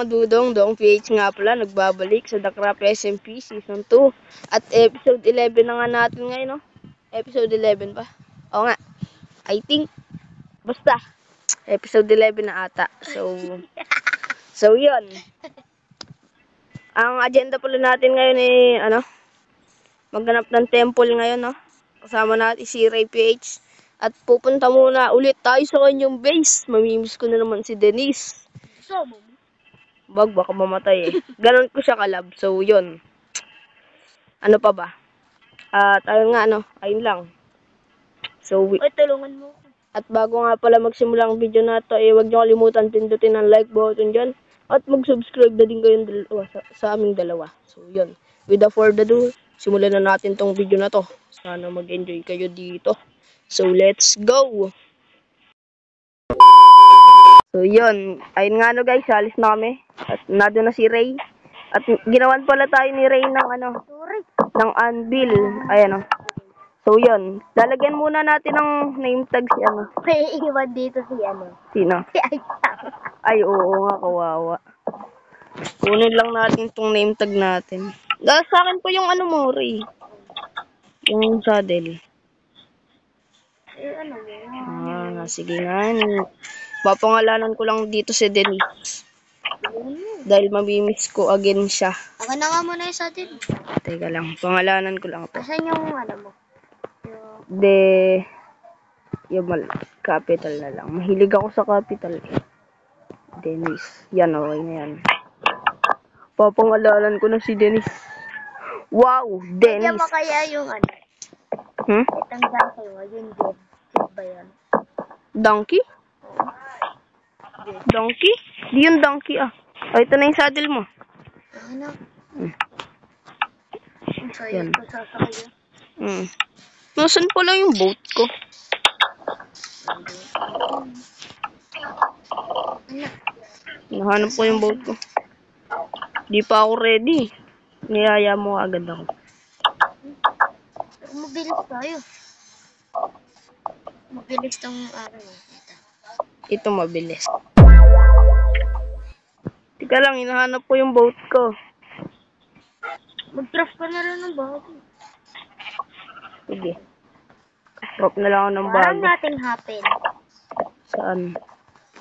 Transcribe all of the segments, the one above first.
Dudong Dong PH nga pala, nagbabalik sa The Craft SMP Season 2. At episode 11 na nga natin ngayon, no? Episode 11 pa? Oo nga. I think, basta, episode 11 na ata. So yun. Ang agenda pala natin ngayon maghanap ng temple ngayon, no? Kasama natin si Ray PH. At pupunta muna ulit tayo sa kanyang base. Mamimiss ko na naman si Denise. Baka mamatay eh. Ganon ko siya kalab. So, yun. Ano pa ba? Ayun nga, ayun lang. So, tulungan mo ko. At bago nga pala magsimula ang video na ito, huwag niyo kalimutan pindutin ang like button dyan. At mag-subscribe na din kayong dalawa sa aming dalawa. So, yun. Without further ado, simulan na natin tong video na to. Sana mag-enjoy kayo dito. So, let's go! So, yun. Ayun nga guys, alis na kami. At nado na si Ray. At ginawan pala tayo ni Ray ng ng anvil. Ayan So, yun. Lalagyan muna natin ng name tag si May iwan dito si Sino? Si Aita. Ay, oo nga, kawawa. Kunin lang natin tong name tag natin. Dahil sa akin po yung mo, Ray. Yung saddle. Sige nga. Papangalanan ko lang dito si Denise. Dahil mamimiss ko again siya. Ako na nga muna yung saddle. Teka lang, pangalanan ko lang to. Asan yung mo? Yung capital na lang. Mahilig ako sa capital eh. Denise. Yan, okay na yan. Papangalanan ko na si Denise. Wow, Denise. Kaya mo kaya yung Itang donkey mo, yun din. Ba yan? Donkey? Donkey? Di yung donkey ito na yung saddle mo. Ano? Yan. Ko sasakay. Nasaan pala yung boat ko? Nahanap ko yung boat ko. Di pa ako ready. Niyaya mo agad ako. Mabilis tayo. Mabilis tong Ito mabilis. Tika lang, hinahanap ko yung boat ko. Mag-craft ka na rin ng bago. Sige. Drop na lang ako ng bago. Parang natin happen. Saan?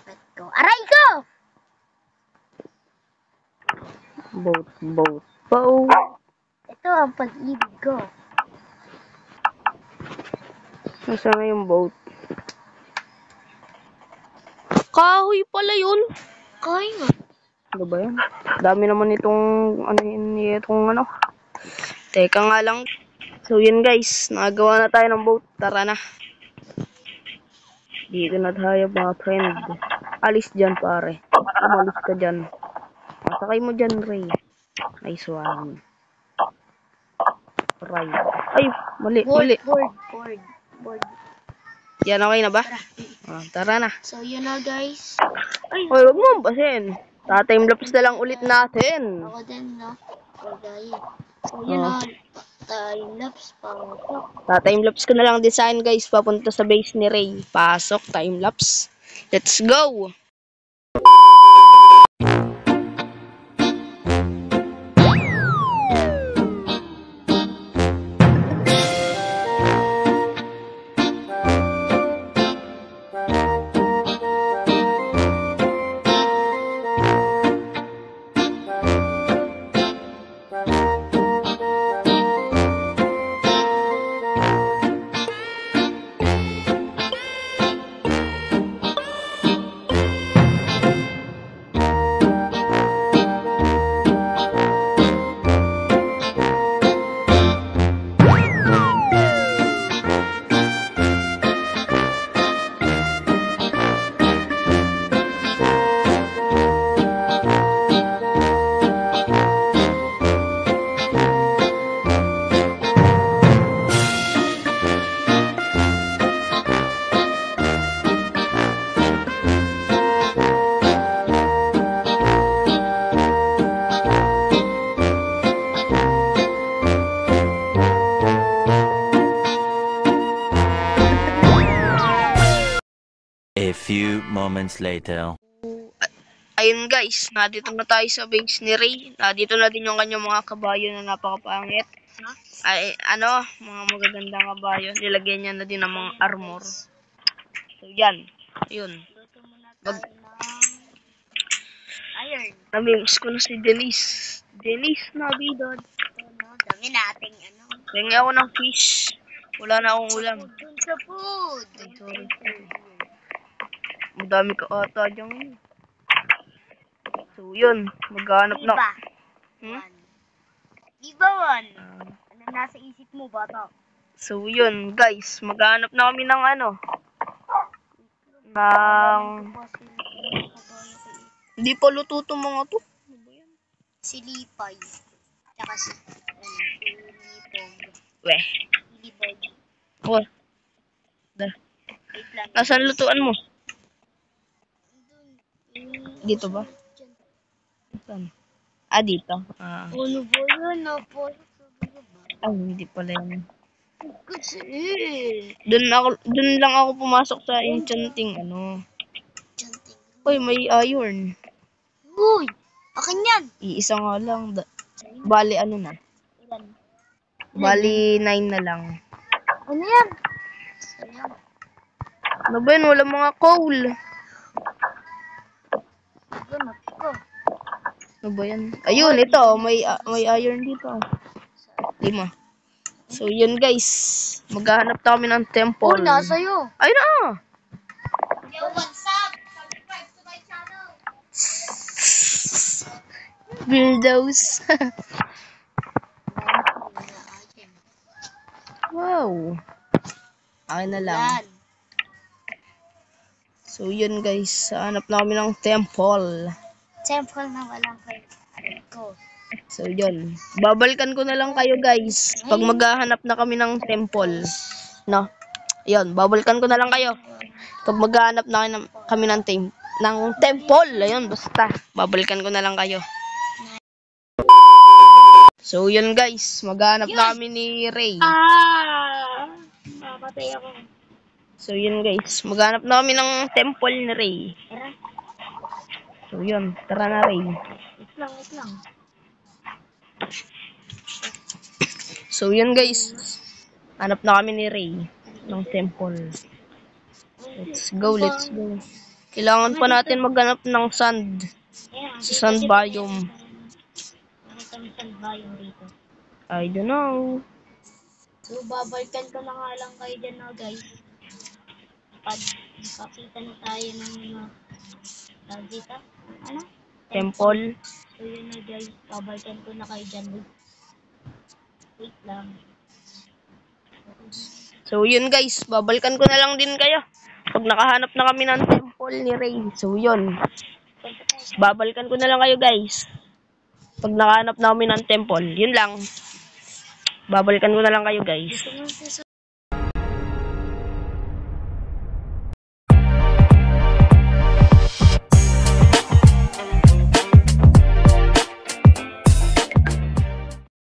Let's go. Aray ko! Boat. Ito ang pag-ibig ko. Nasaan na yung boat? Kahoy pala yun. Kahoy nga. Ano ba yan? Dami naman itong Teka nga lang. So yun guys, nakagawa na tayo ng boat. Tara na. Dito na tayo mga friend. Alis dyan pare. Umalis ka dyan. Sakay mo dyan, Ray. Nice one. Ray. Ay, mali. Board. Yan, okay na ba? Tara na. So yun na guys. Ay, wag mo basin. Ta-timelapse na lang ulit natin. Ako din, no? So yun na. Timelapse pa ako. Ta-timelapse ko na lang design guys. Papunta sa base ni Ray. Pasok, timelapse. Let's go! A few moments later. Ayun guys, nandito na tayo sa base ni Ray. Nandito na din yung kanyang mga kabayo na napakapangit. Ay, mga magagandang kabayo. Nilagyan niya na din ng mga armor. So, yan. Ayun. Luto muna tayo ng iron. Namimiss ko na si Denise. Denise, nabidod. Dami nating Tingin ako ng fish. Wala na akong ulam. Dun sa food. Ay, sorry. Madami ka ata dyan. So, yun. Maghanap na. Diba? Hmm? Diba, one? Ano nasa isip mo, bata? So, yun, guys. Maghanap na kami ng Hindi pa luto itong mga to. Si Lipay. Tsaka si Lipog. Weh. Lipog. Oh. Wait lang. Nasaan lutuan mo? Dito ba? Saan? Dito. Ano ba yun? Ay, hindi pala yun. Kasi. Doon lang ako pumasok sa enchanting Uy, may iron. Uy! Akin yan! Iisa nga lang. Bali, na? Ilan? Bali, 9 na lang. Ano yan? Ayan. Ano ba yun? Walang mga coal. Ganap ko. Ano ba yan? Ayun, ito. May iron dito. 5. So, yun guys. Maghahanap na kami ng temple. Uy, nasa'yo. Ayun na! Yo, what's up? Subscribe to my channel. Buildos. Wow. Akin na lang. Yan. So, yun guys. Hanap na kami ng temple. Temple na walang ko. So, yun. Babalikan ko na lang kayo guys. Pag maghahanap na kami ng temple. No? Yun. Babalikan ko na lang kayo. Pag maghahanap na kami ng temple. Ayun, basta. Babalikan ko na lang kayo. So, yun guys. Maghahanap na kami ni Ray. Papatay ako. So, yun guys. Maghanap na kami ng temple ni Ray. Tara. So, yun. Tara na, Ray. Wait lang. So, yun guys. Hanap na kami ni Ray ng temple. Let's go. Kailangan pa natin maghanap ng sand. Sa sand biome. Ano kami sand biome dito? I don't know. So, babalikan ko na nga lang kayo dyan na guys. Pag nakakita na tayo ng dito. Temple. So, yun na guys. Babalikan ko na kayo dyan. Wait lang. So, yun guys. Babalikan ko na lang din kayo. Pag nakahanap na kami ng temple ni Ray. So, yun. Babalikan ko na lang kayo guys. Pag nakahanap na kami ng temple. Yun lang. Babalikan ko na lang kayo guys.